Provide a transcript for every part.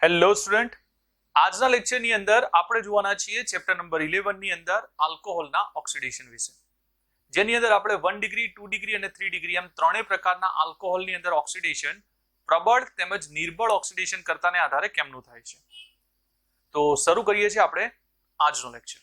Hello student, આજના લેક્ચરની અંદર આપણે જોવાના છીએ ચેપ્ટર નંબર 11 ની અંદર આલ્કોહોલના ઓક્સિડેશન વિશે, જેની અંદર આપણે 1 ડિગ્રી 2 ડિગ્રી અને 3 ડિગ્રી એમ ત્રણેય પ્રકારના આલ્કોહોલની અંદર ઓક્સિડેશન પ્રબળ તેમજ નિર્બળ ઓક્સિડેશન કરતાને આધારે કેમનું થાય છે. તો શરૂ કરીએ છીએ આપણે આજનો લેક્ચર.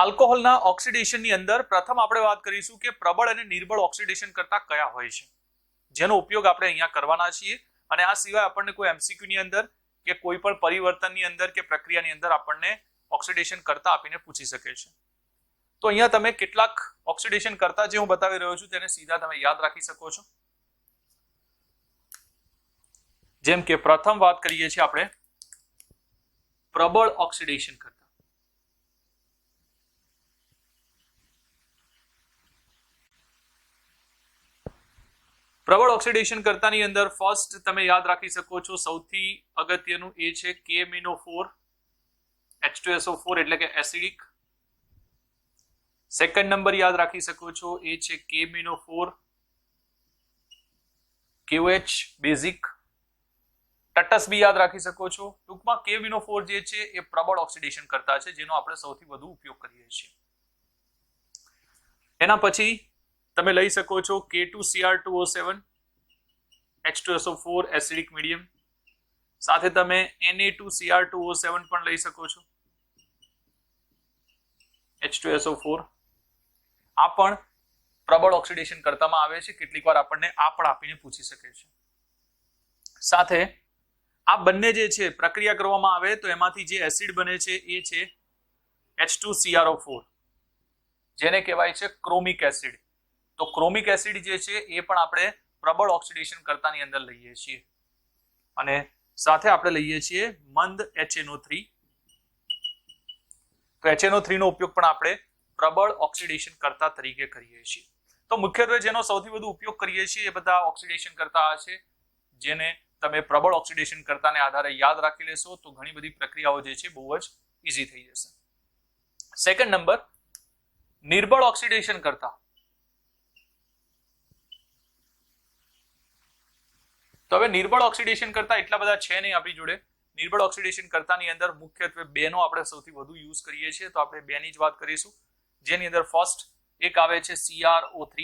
આલ્કોહોલના ઓક્સિડેશનની અંદર પ્રથમ આપણે વાત કરીશું કે પ્રબળ અને નિર્બળ ઓક્સિડેશન કરતા કયા હોય છે, જેનો ઉપયોગ આપણે અહીંયા કરવાના છીએ. અને આ સિવાય આપણને કોઈ એમસીક્યુ ની અંદર કે કોઈ પણ પરિવર્તનની અંદર કે પ્રક્રિયાની અંદર આપણને ઓક્સિડેશન કરતા આપીને પૂછી શકે છે. તો અહીંયા તમે કેટલાક ઓક્સિડેશન કરતા જે હું બતાવી રહ્યો છું તેને સીધા તમે યાદ રાખી શકો છો. જેમ કે પ્રથમ વાત કરીએ છીએ આપણે પ્રબળ ઓક્સિડેશન કરતા. પ્રબળ ઓક્સિડેશન કરતાની અંદર ફર્સ્ટ તમે યાદ રાખી શકો છો, સૌથી અગત્યનું એ છે KMnO4 H2SO4 એટલે કે એસિડિક. સેકન્ડ નંબર યાદ રાખી શકો છો એ છે KMnO4 KOH બેઝિક. તટસ્થ બી યાદ રાખી શકો છો. ટૂંકમાં KMnO4 જે છે એ પ્રબળ ઓક્સિડેશન કરતા છે, જેનો આપણે સૌથી વધુ ઉપયોગ કરીએ છીએ. એના પછી તમે લઈ શકો છો K2Cr2O7 H2SO4 એસિડિક મીડિયમ. સાથે તમે Na2Cr2O7 પણ લઈ શકો છો H2SO4. આ પણ પ્રબળ ઓક્સિડેશન કરતામાં આવે છે. કેટલીક વાર આપણને આ પણ આપીને પૂછી શકે છે. સાથે આ બંને જે છે પ્રક્રિયા કરવામાં આવે તો એમાંથી જે એસિડ બને છે એ છે H2CrO4, જેને કહેવાય છે ક્રોમિક એસિડ. તો ક્રોમિક એસિડ જે છે એ પણ આપણે પ્રબળ ઓક્સિડેશન કરતાની અંદર લઈએ છીએ. અને સાથે આપણે લઈએ છીએ મંદ HNO3. તો HNO3 નો ઉપયોગ પણ આપણે પ્રબળ ઓક્સિડેશન કરતા તરીકે કરીએ છીએ. તો મુખ્યત્વે જેનો સૌથી વધુ ઉપયોગ કરીએ છીએ એ બધા ઓક્સિડેશન કરતા છે, જેને તમે પ્રબળ ઓક્સિડેશન કરતાને આધારે યાદ રાખી લેશો તો ઘણી બધી પ્રક્રિયાઓ જે છે બહુ જ ઈઝી થઈ જશે. સેકન્ડ નંબર નિર્બળ ઓક્સિડેશન કરતા. તો હવે નિર્બળ ઓક્સિડેશન કરતા એટલા બધા છે નહીં આપણી જોડે. નિર્બળ ઓક્સિડેશન કરતાની અંદર મુખ્યત્વે બેનો આપણે સૌથી વધુ યુઝ કરીએ છીએ, તો આપણે બેની જ વાત કરીશું. જેની અંદર ફર્સ્ટ એક આવે છે CrO3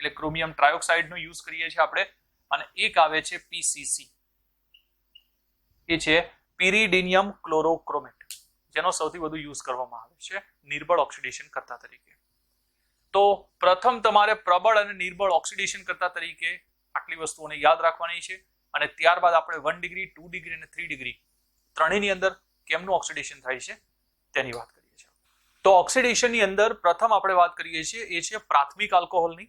એટલે ક્રોમિયમ ટ્રાયોક્સાઇડ નો યુઝ કરીએ છીએ આપણે, અને એક આવે છે PCC એ છે પેરિડિનિયમ ક્લોરોક્રોમેટ, જેનો સૌથી વધુ યુઝ કરવામાં આવે છે નિર્બળ ઓક્સિડેશન કરતા તરીકે. તો પ્રથમ તમારે પ્રબળ અને નિર્બળ ઓક્સિડેશન કરતા તરીકે આટલી વસ્તુઓને યાદ રાખવાની છે. અને ત્યારબાદ આપણે 1 ડિગ્રી 2 ડિગ્રી અને 3 ડિગ્રી ત્રણેયની અંદર કેમનું ઓક્સિડેશન થાય છે તેની વાત કરીએ છીએ. તો ઓક્સિડેશનની અંદર પ્રથમ આપણે વાત કરીએ છીએ એ છે પ્રાથમિક આલ્કોહોલની.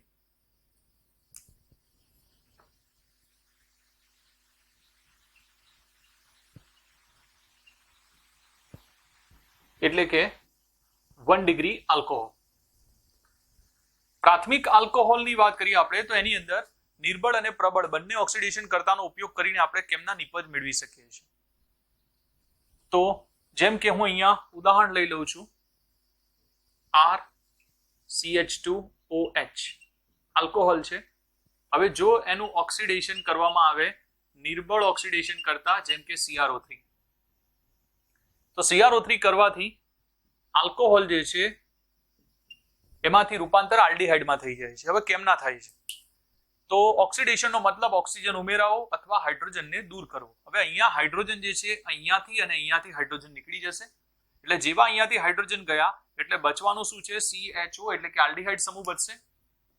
એટલે કે 1 ડિગ્રી આલ્કોહોલ. પ્રાથમિક આલ્કોહોલની વાત કરીએ આપણે તો એની અંદર નિર્બળ અને પ્રબળ બંને ઓક્સિડેશન કરતાનો ઉપયોગ કરીને આપણે કેમના નિપજ મેળવી શકીએ છીએ. તો જેમ કે હું અહીંયા ઉદાહરણ લઈ લઉં છું, RCH2OH આલ્કોહોલ છે. હવે જો એનું ઓક્સિડેશન કરવામાં આવે નિર્બળ ઓક્સિડેશન કરતા, જેમ કે CrO3, તો CrO3 કરવાથી આલ્કોહોલ જે છે એમાંથી રૂપાંતર આલ્ડીહાઇડમાં થઈ જાય છે. હવે કેમ ના થાય છે? તો ઓક્સિડેશનનો મતલબ ઓક્સિજન ઉમેરાવો અથવા હાઇડ્રોજનને દૂર કરવો. હવે અહીંયા હાઇડ્રોજન જે છે અહીંયાથી અને અહીંયાથી હાઇડ્રોજન નીકળી જશે. એટલે જેવા અહીંયાથી હાઇડ્રોજન ગયા એટલે બચવાનું શું છે? CHO એટલે કે આલ્ડીહાઇડ સમૂહ બચશે.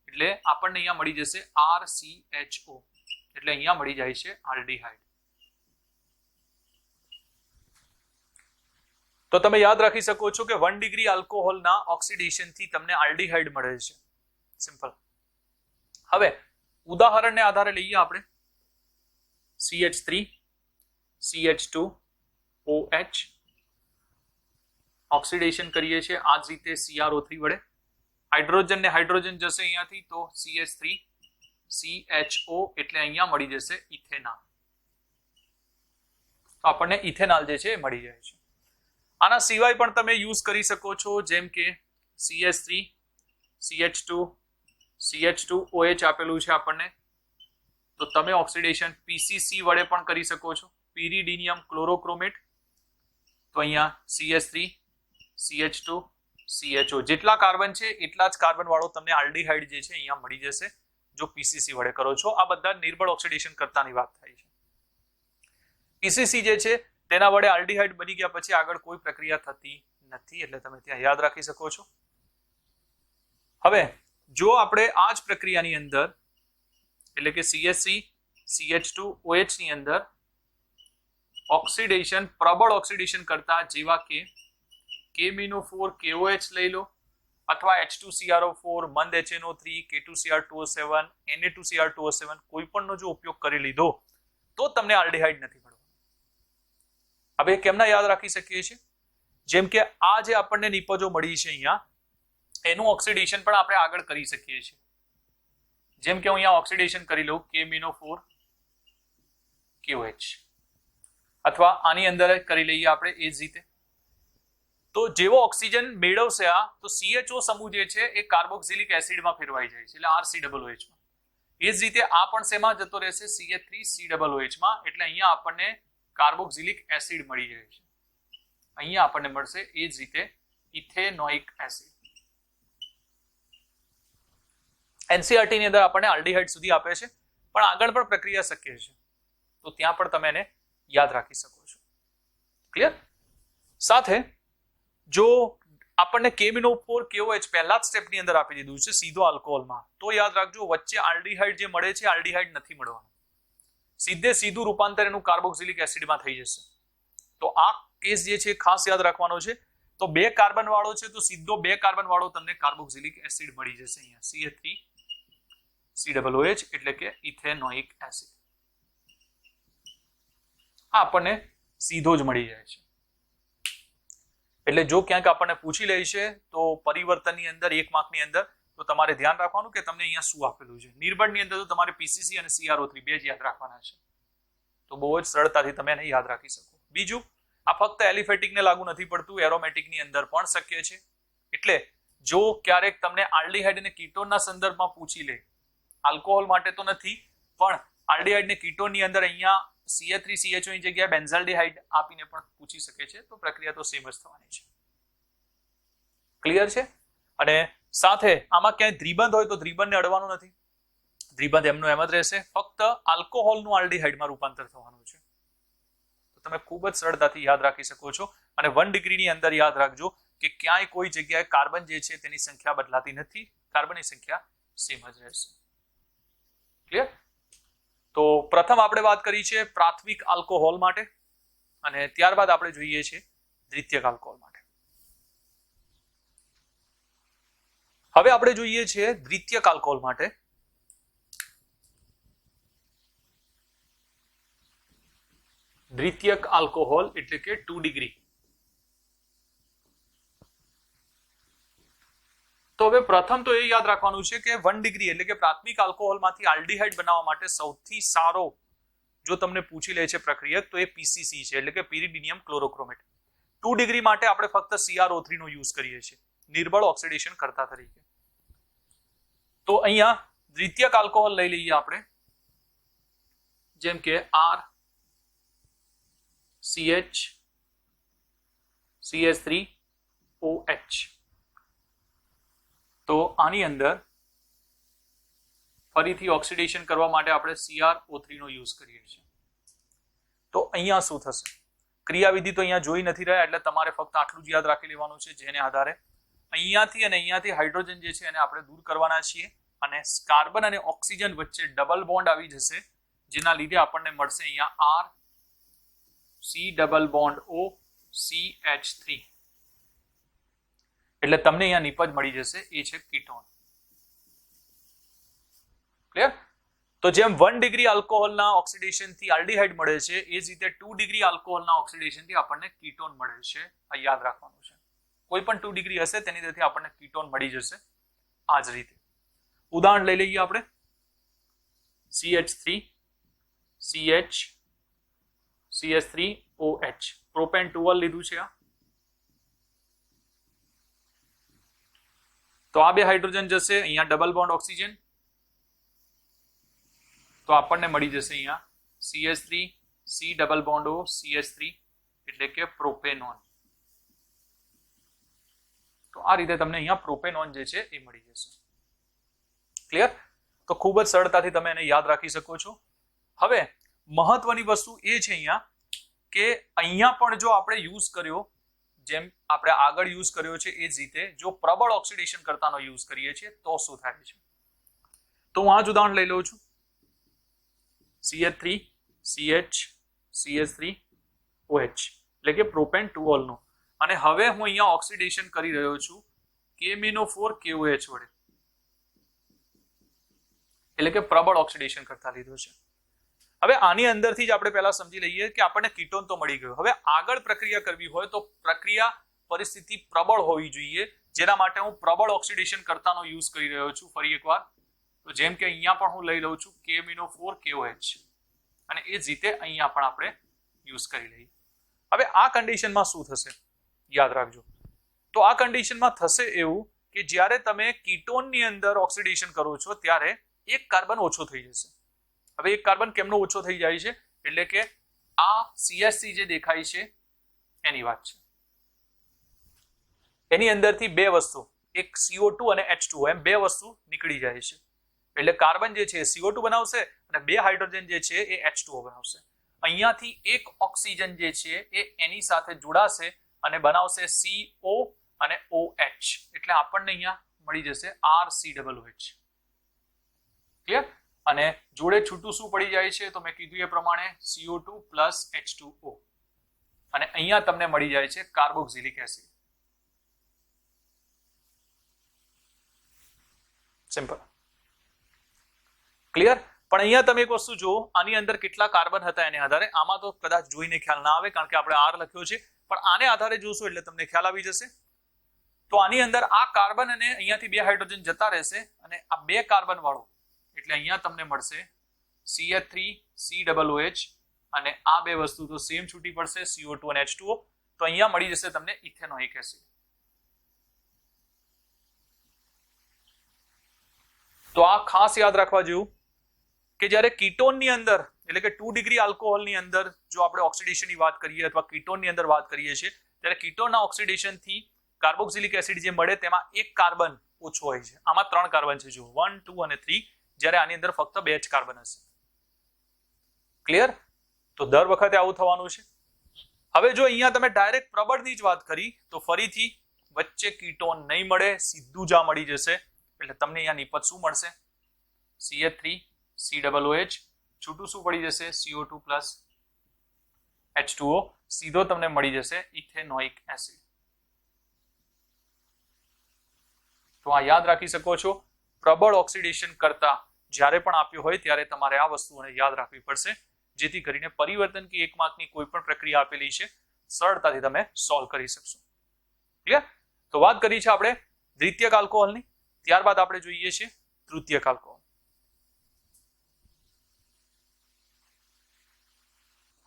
એટલે આપણને અહીંયા મળી જશે RCHO, એટલે અહીંયા મળી જાય છે આલ્ડીહાઇડ. તો તમે યાદ રાખી શકો છો કે 1 ડિગ્રી આલ્કોહોલના ઓક્સિડેશનથી તમને આલ્ડીહાઇડ મળે છે. સિમ્પલ. હવે ઉદાહરણને આધારે લઈએ આપણે CH3 CH2OH ઓક્સિડેશન કરીએ છીએ આ જ રીતે CrO3 વડે. હાઇડ્રોજન ને હાઇડ્રોજન જશે અહીંયાથી, તો CH3 CHO એટલે અહીંયા મળી જશે ઇથેનોલ. તો આપણને ઇથેનોલ જે છે એ મળી જાય છે. આના સિવાય પણ તમે યુઝ કરી શકો છો, જેમ કે CH3 CH2 CH2OH આપેલું છે આપણને, તો તમે ઓક્સિડેશન PCC વડે પણ કરી શકો છો, પેરિડિનિયમ ક્લોરોક્રોમેટ. તો અહીંયા CH3 CH2 CHO જેટલા કાર્બન છે એટલા જ કાર્બન વાળો તમને આલ્ડીહાઇડ જે છે અહીંયા મળી જશે જો PCC વડે કરો છો. આ બધા નિર્બળ ઓક્સિડેશન કરતાની વાત થાય છે. PCC જે છે તેના વડે આલ્ડીહાઇડ બની ગયા પછી આગળ કોઈ પ્રક્રિયા થતી નથી, એટલે તમે ત્યાં યાદ રાખી શકો છો. હવે જો આપણે આ જ પ્રક્રિયાની અંદર એટલે કે CH3 CH2OH ની અંદર ઓક્સિડેશન પ્રબળ ઓક્સિડેશન કરતા જેવા કે KMnO4 KOH લઈ લો અથવા H2CrO4 મંદ HNO3 K2Cr2O7 Na2Cr2O7 કોઈ પણનો જો ઉપયોગ કરી લીધો તો તમને આલ્ડીહાઇડ નથી મળવાનું. હવે કેમના યાદ રાખી શકીએ છીએ? જેમ કે આ જે આપણને નિપજો મળી છે અહીંયા એનું ઓક્સિડેશન પણ આપણે આગળ કરી શકીએ છીએ. જેમ કે હું અહીંયા ઓક્સિડેશન કરી લઉં KMnO4 KOH અથવા આની અંદર કરી લઈએ આપણે એ જ રીતે. તો જેવો ઓક્સિજન મેળવશે આ તો CHO સમૂહ જે છે એ કાર્બોક્સિલિક એસિડમાં ફેરવાઈ જાય છે એટલે RCOOH માં. એ જ રીતે આ પણ શેમાં જતો રહેશે CH3COOH માં, એટલે અહીંયા આપણને કાર્બોક્સિલિક એસિડ મળી જાય છે. અહીંયા આપણને મળશે એ જ રીતે ઇથેનોઇક એસિડ. NCERT ની અંદર આપણને આલ્ડીહાઇડ સુધી આપે છે પણ આગળ પણ પ્રક્રિયા શક્ય છે, તો ત્યાં પણ તમે એને યાદ રાખી શકો છો. ક્લિયર? સાથે જો આપણને KMnO4 KOH પહેલા જ સ્ટેપની અંદર આપી દીધું છે સીધો આલ્કોહોલમાં, તો યાદ રાખજો વચ્ચે આલ્ડીહાઇડ જે મળે છે આલ્ડીહાઇડ નથી મળવાનું, સીધે સીધું રૂપાંતર એનું કાર્બોક્સિલિક એસિડમાં થઈ જશે. તો આ કેસ જે છે ખાસ યાદ રાખવાનો છે. તો 2 કાર્બન વાળો છે તો સીધો 2 કાર્બન વાળો તમને કાર્બોક્સિલિક એસિડ મળી જશે અહીંયા CH3COOH એટલે કે ઇથેનોઇક એસિડ. આ આપણને સીધો જ મળી જાય છે. એટલે જો ક્યાંક આપણને પૂછી લે છે તો પરિવર્તનની અંદર 1 માર્કની અંદર તો તમારે ધ્યાન રાખવાનું કે તમને અહીંયા શું આપેલું છે. નિર્બળની અંદર તો તમારે PCC અને CrO3 બે જ યાદ રાખવાના છે, તો બહુ જ સરળતાથી તમે એને યાદ રાખી શકો. બીજું, આ ફક્ત એલિફેટિકને લાગુ નથી પડતું, એરોમેટિકની અંદર પણ શક્ય છે. એટલે જો ક્યારેક તમને આલ્ડીહાઇડ અને કીટોનના સંદર્ભમાં પૂછી લે, આલ્કોહોલ માટે તો નથી પણ આલ્ડીહાઇડ અને કીટોનની અંદર અહીંયા CH3CHO ની જગ્યાએ બેન્ઝાલ્ડીહાઇડ આપીને પણ પૂછી શકે છે, તો પ્રક્રિયા તો સેમ જ થવાની છે. ક્લિયર છે? અને સાથે આમાં ક્યાંય દ્વિબંધ હોય તો દ્વિબંધને અડવાનું નથી, દ્વિબંધ એમનો એમ જ રહેશે, ફક્ત આલ્કોહોલનું આલ્ડીહાઇડમાં રૂપાંતર થવાનું છે. તો તમે ખૂબ જ સરળતાથી યાદ રાખી શકો છો. અને 1 ડિગ્રીની અંદર યાદ રાખજો કે ક્યાંય કોઈ જગ્યાએ કાર્બન જે છે તેની સંખ્યા બદલાતી નથી, કાર્બનની સંખ્યા સેમ જ રહેશે. ક્લિયર? તો પ્રથમ આપણે વાત કરી છે પ્રાથમિક આલ્કોહોલ માટે અને ત્યારબાદ આપણે જોઈએ છે દ્વિતીયક આલ્કોહોલ માટે. હવે આપણે જોઈએ છે દ્વિતીયક આલ્કોહોલ માટે. દ્વિતીયક આલ્કોહોલ એટલે કે 2 ડિગ્રી. તો હવે પ્રથમ તો એ યાદ રાખવાનું છે કે 1 ડિગ્રી એટલે કે પ્રાથમિક આલ્કોહોલમાંથી આલ્ડીહાઇડ બનાવવા માટે સૌથી સારો જો તમને પૂછી લે છે પ્રક્રિયક તો એ PCC છે એટલે કે પેરિડિનિયમ ક્લોરોક્રોમેટ. 2 ડિગ્રી માટે આપણે ફક્ત CrO3 નો યુઝ કરીએ છીએ નિર્બળ ઓક્સિડેશન કરતા તરીકે. તો અહીંયા દ્વિતીયક આલ્કોહોલ લઈ લઈએ આપણે, જેમ કે R CH CH3OH. તો આની અંદર ફરીથી ઓક્સિડેશન કરવા માટે આપણે CrO3 નો યુઝ કરીએ છીએ. તો અહીંયા શું થશે? ક્રિયાવિધિ તો અહીંયા જોઈ નથી રહ્યા એટલે તમારે ફક્ત આટલું જ યાદ રાખી લેવાનું છે, જેને આધારે અહીંયાથી અને અહીંયાથી હાઇડ્રોજન જે છે એને આપણે દૂર કરવાના છીએ અને કાર્બન અને ઓક્સિજન વચ્ચે ડબલ બોન્ડ આવી જશે, જેના લીધે આપણને મળશે અહીંયા R C double bond O CH3 એટલે તમને અહીંયા નિપજ મળી જશે, એ છે કીટોન. ક્લિયર? તો જેમ 1 ડિગ્રી આલ્કોહોલના ઓક્સિડેશનથી આલ્ડીહાઇડ મળે છે એ જ રીતે 2 ડિગ્રી આલ્કોહોલના ઓક્સિડેશનથી આપણને કીટોન મળે છે. આ યાદ રાખવાનું છે. કોઈ પણ 2 ડિગ્રી હશે તેની તેથી આપણને કીટોન મળી જશે. આ જ રીતે ઉદાહરણ લઈ લઈએ આપણે CH3 CH CH3OH પ્રોપેન 12 લીધું છે આ તો આ બે હાઇડ્રોજન જશે અહીંયા ડબલ બોન્ડ ઓક્સિજન, તો આપણને મળી જશે અહીંયા CH3 C double bond O CH3 એટલે કે પ્રોપેનોન. તો આ રીતે તમને અહીંયા પ્રોપેનોન જે છે એ મળી જશે. ક્લિયર? તો ખૂબ જ સરળતાથી તમે એને યાદ રાખી શકો છો. હવે મહત્વની વસ્તુ એ છે અહીંયા કે અહીંયા પણ જો આપણે યુઝ કર્યો, જેમ આપણે આગળ યુઝ કર્યો છે એ જ રીતે જો પ્રબળ ઓક્સિડેશન કરતાનો યુઝ કરીએ છીએ તો શું થાય છે. તો હું આ જ ઉદાહરણ લઈ લઉં છું. CH3 CH CH3 OH એટલે કે પ્રોપેન 2 ઓલ નો, અને હવે હું અહીંયા ઓક્સિડેશન કરી રહ્યો છું KMnO4 KOH વડે, એટલે કે પ્રબળ ઓક્સિડેશન કરતા લીધો છે. હવે આની અંદરથી જ આપણે પહેલા સમજી લઈએ કે આપણને કીટોન તો મળી ગયો. હવે આગળ પ્રક્રિયા કરવી હોય તો પ્રક્રિયા પરિસ્થિતિ પ્રબળ હોવી જોઈએ, જેના માટે હું પ્રબળ ઓક્સિડેશન કરતાનો યુઝ કરી રહ્યો છું. ફરી એકવાર, તો જેમ કે અહીંયા પણ હું લઈ લઉં છું KMnO4 KOH, અને એ જ રીતે અહીંયા પણ આપણે યુઝ કરી લઈએ. હવે આ કન્ડિશનમાં શું થશે યાદ રાખજો. તો આ કન્ડિશનમાં થશે એવું કે જ્યારે તમે કીટોનની અંદર ઓક્સિડેશન કરો છો ત્યારે એક કાર્બન ઓછો થઈ જશે. હવે એક કાર્બન કેમનો ઓછો થઈ જાય છે? એટલે કે આ CH3 જે દેખાય છે એની વાત છે. એની અંદરથી બે વસ્તુ, એક CO2 અને H2O એમ બે વસ્તુ નીકળી જાય છે. એટલે કાર્બન જે છે CO2 બનાવશે અને બે હાઇડ્રોજન જે છે એ H2O બનાવશે. અહીંયાથી એક ઓક્સિજન જે છે એ એની સાથે જોડાશે અને બનાવશે CO અને OH, એટલે આપણને અહીંયા મળી જશે RCOOH. ક્લિયર? અને જોડે છૂટું શું પડી જાય છે? તો મેં કીધું એ પ્રમાણે CO2 પ્લસ H2O, અને અહીંયા તમને મળી જાય છે કાર્બોક્સિલિક એસિડ. સિમ્પલ. ક્લિયર? પણ અહીંયા તમે એક વસ્તુ જુઓ, આની અંદર કેટલા કાર્બન હતા એને આધારે, આમાં તો કદાચ જોઈને ખ્યાલ ના આવે કારણ કે આપણે R લખ્યો છે, પણ આને આધારે જોશો એટલે તમને ખ્યાલ આવી જશે. તો આની અંદર આ કાર્બન અને અહીંયાથી બે હાઇડ્રોજન જતા રહેશે, અને આ બે કાર્બન વાળો એટલે અહીંયા તમને મળશે CH3 COOH, અને આ બે વસ્તુ તો સેમ છૂટી પડશે CO2 અને H2O, તો અહીંયા મળી જશે તમને ઇથેનોઇક એસિડ. તો આ ખાસ યાદ રાખવા જેવું કે જ્યારે કીટોનની અંદર એટલે કે 2 ડિગ્રી આલ્કોહોલની અંદર જો આપણે ઓક્સિડેશનની વાત કરીએ અથવા કીટોનની અંદર વાત કરીએ છીએ, ત્યારે કીટોનના ઓક્સિડેશનથી કાર્બોક્સિલિક એસિડ જે મળે તેમાં એક કાર્બન ઓછો હોય છે. આમાં 3 કાર્બન છે, જો 1 2 અને 3, જ્યારે આની અંદર ફક્ત 2 જ કાર્બન હશે. ક્લિયર? તો દર વખતે આવું થવાનું છે. હવે જો અહીંયા તમે ડાયરેક્ટ પ્રબળની જ વાત કરી તો ફરીથી વચ્ચે કીટોન નહીં મળે, સીધું જ મળી જશે. એટલે તમને અહીંયા નિપજ શું મળશે? CH3 COOH, છૂટું શું પડી જશે? CO2 પ્લસ H2O, સીધો તમને મળી જશે ઇથેનોઇક એસિડ. તો આ યાદ રાખી શકો છો. પ્રબળ ઓક્સિડેશન કરતા જ્યારે પણ આપ્યું હોય ત્યારે તમારે આ વસ્તુઓને યાદ રાખવી પડશે, જેથી કરીને પરિવર્તન કે 1 માર્કની કોઈ પણ પ્રક્રિયા આપેલી છે સરળતાથી તમે સોલ્વ કરી શકશો. ક્લિયર? તો વાત કરી છે આપણે દ્વિતીયક આલ્કોહોલની, ત્યારબાદ આપણે જોઈએ છે તૃતીયક આલ્કોહોલ.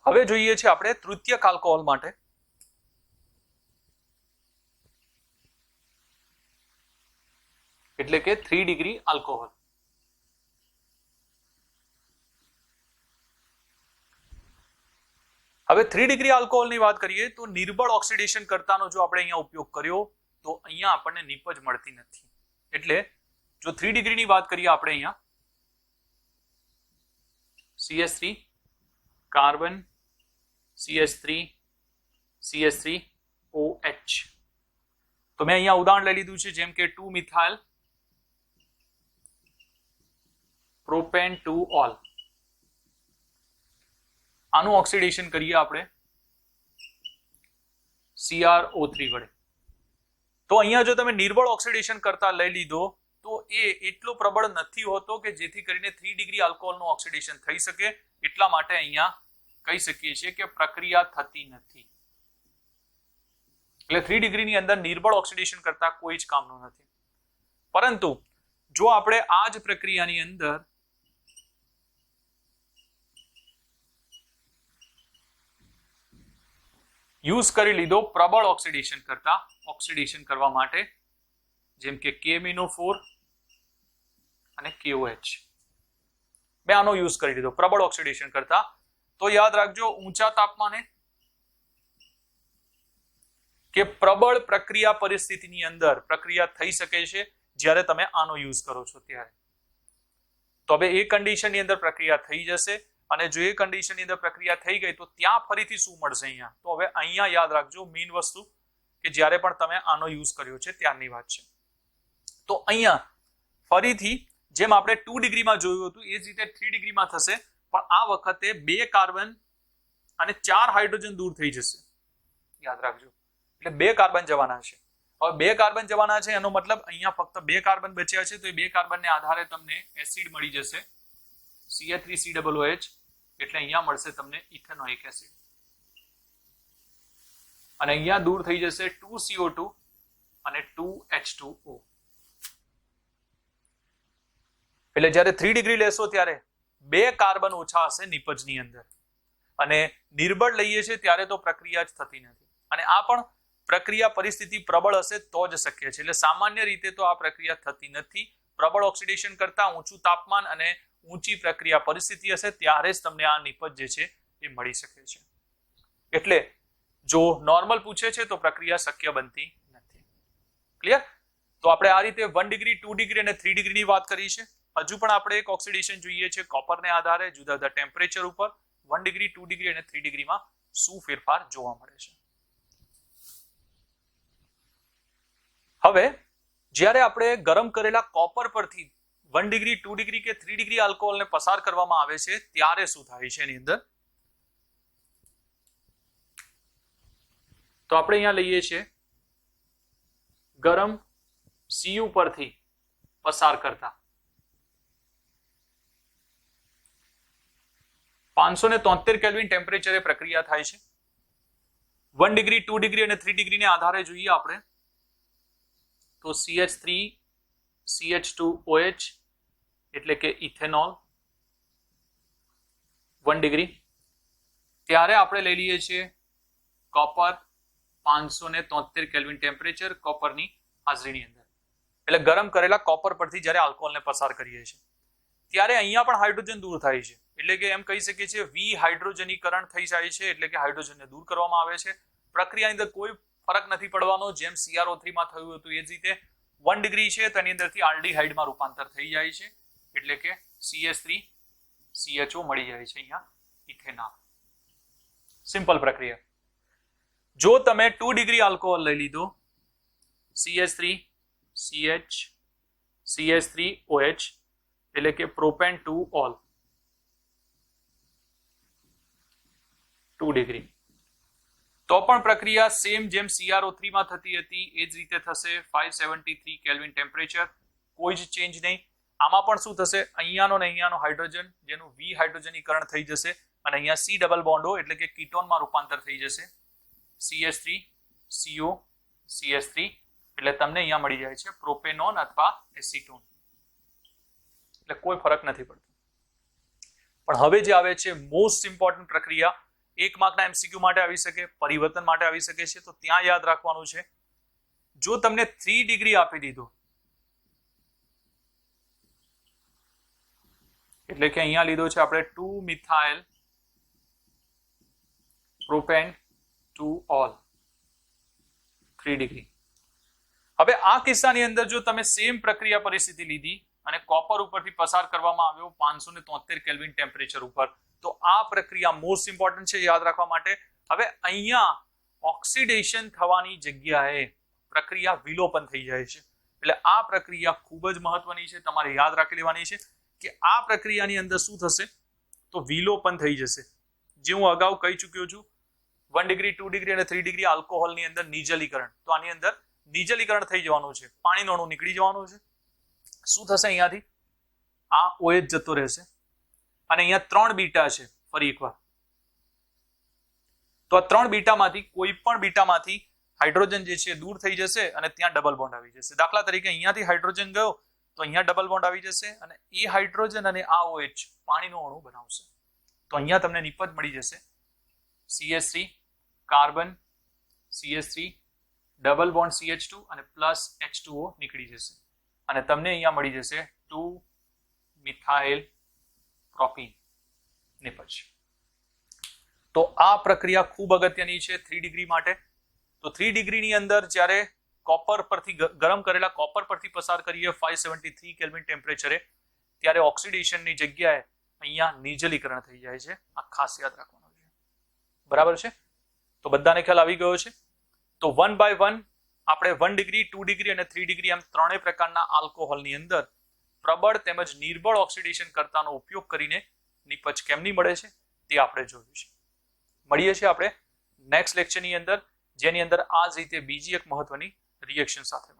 હવે જોઈએ છે આપણે તૃતીયક આલ્કોહોલ માટે. એટલે કે 3 ડિગ્રી આલ્કોહોલ. હવે 3 ડિગ્રી આલ્કોહોલની વાત કરીએ તો નિર્બળ ઓક્સિડેશન કરતાનો જો આપણે અહીંયા ઉપયોગ કર્યો તો અહીંયા આપણને નિપજ મળતી નથી. એટલે જો 3 ડિગ્રીની વાત કરીએ આપણે અહીંયા CH3 કાર્બન CH3 CH3OH, તો મેં અહીંયા ઉદાહરણ લઈ લીધું છે જેમ કે 2 મિથાઇલ પ્રોપેન 2 ઓલ. આનું ઓક્સિડેશન કરીએ આપણે CrO3 વડે. તો અહીંયા જો તમે નિર્બળ ઓક્સિડેશન કરતા લઈ લીધો તો એ એટલો પ્રબળ નથી હોતો કે જેથી કરીને 3 ડિગ્રી આલ્કોહોલનું ઓક્સિડેશન થઈ શકે. એટલા માટે અહીંયા કહી શકીએ છીએ કે પ્રક્રિયા થતી નથી. એટલે 3 ડિગ્રીની અંદર નિર્બળ ઓક્સિડેશન કરતા કોઈ જ કામનું નથી. પરંતુ જો આપણે આ જ પ્રક્રિયાની અંદર યુઝ કરી લીધો પ્રબળ ઓક્સિડેશન કરવા માટે, જેમ કે KMnO4 અને KOH. મેં આનો યુઝ કરી લીધો પ્રબળ ઓક્સિડેશન કરતા. તો યાદ રાખજો ઊંચા તાપમાને કે પ્રબળ પ્રક્રિયા પરિસ્થિતિની અંદર પ્રક્રિયા થઈ શકે છે જ્યારે તમે આનો યુઝ કરો છો ત્યારે. તો હવે એ કન્ડિશનની અંદર પ્રક્રિયા થઈ જશે અને જો એ કન્ડિશનની અંદર પ્રક્રિયા થઈ ગઈ તો ત્યાં ફરીથી શું મળશે અહીંયા? તો હવે અહીંયા યાદ રાખજો મેઇન વસ્તુ કે જ્યારે પણ તમે આનો યુઝ કર્યો છે ત્યારની વાત છે. તો અહીંયા ફરીથી જેમ આપણે 2 ડિગ્રીમાં જોયું હતું એ જ રીતે 3 ડિગ્રીમાં થશે, પણ આ વખતે 2 કાર્બન અને 4 હાઇડ્રોજન દૂર થઈ જશે. યાદ રાખજો એટલે 2 કાર્બન જવાના છે. હવે 2 કાર્બન જવાના છે એનો મતલબ અહીંયા ફક્ત 2 કાર્બન બચ્યા છે, તો એ 2 કાર્બનને આધારે તમને એસિડ મળી જશે CH3COOH, એટલે અહીંયા મળશે તમને ઇથેનોઇક એસિડ. અને અહીંયા દૂર થઈ જશે 2CO2 અને 2H2O. એટલે જ્યારે 3 ડિગ્રી લેશો ત્યારે 2 કાર્બન ઓછા હશે નિપજની અંદર, અને નિર્બળ લઈએ છીએ ત્યારે તો પ્રક્રિયા જ થતી નથી. અને આ પણ પ્રક્રિયા પરિસ્થિતિ પ્રબળ હશે તો જ શક્ય છે. એટલે સામાન્ય રીતે તો આ પ્રક્રિયા થતી નથી. પ્રબળ ઓક્સિડેશન કરતા ઊંચું તાપમાન અને ઊંચી પ્રક્રિયા પરિસ્થિતિ હશે ત્યારે જ તમને આ નિપજ જે છે એ મળી શકે છે. એટલે જો નોર્મલ પૂછે છે તો પ્રક્રિયા શક્ય બનતી નથી. ક્લિયર? તો આપણે આ રીતે 1 ડિગ્રી 2 ડિગ્રી અને 3 ડિગ્રીની વાત કરી છે. હજુ પણ આપણે એક ઓક્સિડેશન જોઈએ છે કોપરને આધારે જુદા જુદા ટેમ્પરેચર ઉપર 1 ડિગ્રી 2 ડિગ્રી અને 3 ડિગ્રીમાં શું ફેરફાર જોવા મળે છે. હવે જ્યારે આપણે ગરમ કરેલા કોપર પરથી 1 ડિગ્રી 2 ડિગ્રી કે 3 ડિગ્રી આલ્કોહોલને પસાર કરવામાં આવે છે ત્યારે શું થાય છે એની અંદર? તો આપણે અહીંયા લઈએ છીએ ગરમ Cu પરથી પસાર કરતા 573 કેલ્વિન ટેમ્પરેચરે પ્રક્રિયા થાય છે. 1 ડિગ્રી 2 ડિગ્રી અને 3 ડિગ્રીને આધારે જોઈએ આપણે તો CH3CH2OH એટલે કે ઇથેનોલ 1 ડિગ્રી. ત્યારે આપણે લઈ લઈએ છીએ કોપર 573 કેલ્વિન ટેમ્પરેચર કોપરની હાજરીની અંદર. એટલે ગરમ કરેલા કોપર પરથી જ્યારે આલ્કોહોલને પસાર કરીએ છીએ ત્યારે અહીંયા પણ હાઇડ્રોજન દૂર થાય છે. એટલે કે એમ કહી શકીએ છીએ વિહાઇડ્રોજનીકરણ થઈ જાય છે, એટલે કે હાઇડ્રોજનને દૂર કરવામાં આવે છે. પ્રક્રિયાની અંદર કોઈ ફરક નથી પડવાનો. જેમ CrO3 માં થયું હતું એ જ રીતે 1 ડિગ્રી છે તો એની અંદરથી આલ્ડીહાઇડમાં રૂપાંતર થઈ જાય છે, એટલે કે CH3CHO મળી જાય છે અહીંયા ઇથેનોલ. સિમ્પલ પ્રક્રિયા. જો તમે 2 ડિગ્રી આલ્કોહોલ લઈ લીધો CH3CH CH3OH એટલે કે પ્રોપેન 2 ઓલ 2 ડિગ્રી, તો પણ પ્રક્રિયા સેમ જેમ CrO3 માં થતી હતી એ જ રીતે થશે. 573 કેલ્વિન ટેમ્પરેચર, કોઈ જ ચેન્જ નહીં. આમાં પણ શું થશે? અહીંયાનો ને અહીંયાનો હાઇડ્રોજન જેનું વિહાઇડ્રોજનીકરણ થઈ જશે અને અહીંયા C ડબલ બોન્ડો એટલે કે કીટોનમાં રૂપાંતર થઈ જશે CH3CO CH3, એટલે તમને અહીંયા મળી જાય છે પ્રોપેનોન અથવા એસિટોન. એટલે કોઈ ફરક નથી પડતો. પણ હવે જે આવે છે મોસ્ટ ઇમ્પોર્ટન્ટ પ્રક્રિયા, 1 માર્કના MCQ માટે આવી શકે, પરિવર્તન માટે આવી શકે છે. તો ત્યાં યાદ રાખવાનું છે જો તમને 3 ડિગ્રી આપી દીધો એટલે કે અહીંયા લીધો છે આપણે 2 મિથાઇલ પ્રોપેન 2 ઓલ 3 ડિગ્રી. હવે આ કિસ્સાની અંદર જો તમે સેમ પ્રક્રિયા પરિસ્થિતિ લીધી અને કોપર ઉપરથી પસાર કરવામાં આવ્યો 573 કેલ્વિન ટેમ્પરેચર ઉપર, તો આ પ્રક્રિયા મોસ્ટ ઇમ્પોર્ટન્ટ છે યાદ રાખવા માટે. હવે અહીંયા ઓક્સિડેશન થવાની જગ્યાએ પ્રક્રિયા વિલોપન થઈ જાય છે. એટલે આ પ્રક્રિયા ખૂબ જ મહત્વની છે, તમારે યાદ રાખી લેવાની છે કે આ પ્રક્રિયાની અંદર શું થશે તો વિલોપન થઈ જશે. જે હું અગાઉ કહી ચૂક્યો છું 1 ડિગ્રી 2 ડિગ્રી અને 3 ડિગ્રી આલ્કોહોલની અંદર નિજલીકરણ, તો આની અંદર નિજલીકરણ થઈ જવાનું છે, પાણીનું અણુ નીકળી જવાનું છે. શું થશે? અહીંયાથી આ OH જતો રહેશે અને અહીંયા 3 બીટા છે. ફરી એકવાર તો આ 3 બીટામાંથી કોઈ પણ બીટામાંથી હાઇડ્રોજન જે છે દૂર થઈ જશે અને ત્યાં ડબલ બોન્ડ આવી જશે. દાખલા તરીકે અહીંયાથી હાઇડ્રોજન ગયો તો અહીંયા ડબલ બોન્ડ આવી જશે અને એ હાઇડ્રોજન અને આ OH પાણીનો અણુ બનાવશે. તો અહીંયા તમને નિપજ મળી જશે CH3 carbon CH3 double bond CH2 અને પ્લસ H2O નીકળી જશે અને તમને અહીંયા મળી જશે 2 મિથાઇલ પ્રોપીન નિપજ. તો આ પ્રક્રિયા ખૂબ અગત્યની છે 3 ડિગ્રી માટે. તો 3 ડિગ્રીની અંદર જ્યારે કોપર પરથી ગરમ કરેલા કોપર પરથી પસાર કરીએ 573 કેલ્વિન ટેમ્પરેચરે, ત્યારે ઓક્સિડેશનની જગ્યાએ અહીંયા નિર્જલીકરણ થઈ જાય છે. આ ખાસ યાદ રાખવાનું છે. બરાબર છે? તો બધાને ખ્યાલ આવી ગયો છે. તો 1 by 1 આપણે 1 ડિગ્રી 2 ડિગ્રી અને 3 ડિગ્રી એમ ત્રણેય પ્રકારના આલ્કોહોલની અંદર પ્રબળ તેમજ નિર્બળ ઓક્સિડેશન કર્તાનો ઉપયોગ કરીને નિપજ કેમની મળે છે તે આપણે જોયું છે. મળીએ છીએ આપણે નેક્સ્ટ લેક્ચરની અંદર, જેની અંદર આ જ રીતે બીજી એક મહત્વની રિએક્શન સાથે